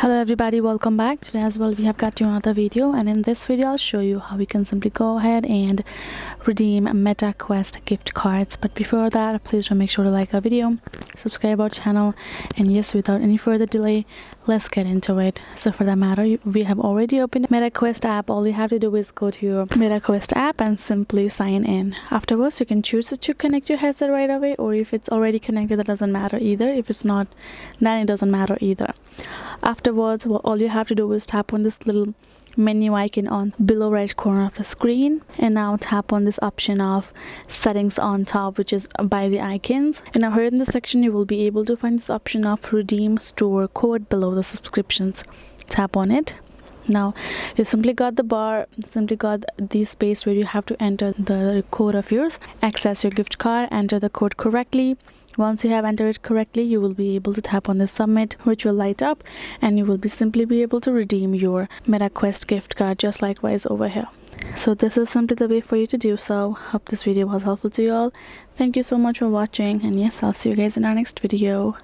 Hello everybody, welcome back. Today as well we have got you another video, and in this video I'll show you how we can simply go ahead and redeem Meta Quest gift cards. But before that, please do make sure to like our video, subscribe our channel, and yes, without any further delay, let's get into it. So for that matter, we have already opened Meta Quest app. All you have to do is go to your Meta Quest app and simply sign in. Afterwards, you can choose to connect your headset right away, or if it's already connected, that doesn't matter either. If it's not, then it doesn't matter either. Afterwards, all you have to do is tap on this little menu icon on below right corner of the screen, and now tap on this option of settings on top, which is by the icons. And now here in this section you will be able to find this option of redeem store code below the subscriptions. Tap on it. Now you simply got the space where you have to enter the code of yours, access your gift card, enter the code correctly. Once you have entered it correctly, you will be able to tap on the submit, which will light up, and you will simply be able to redeem your Meta Quest gift card just likewise over here. So this is simply the way for you to do so. Hope this video was helpful to you all. Thank you so much for watching, and yes, I'll see you guys in our next video.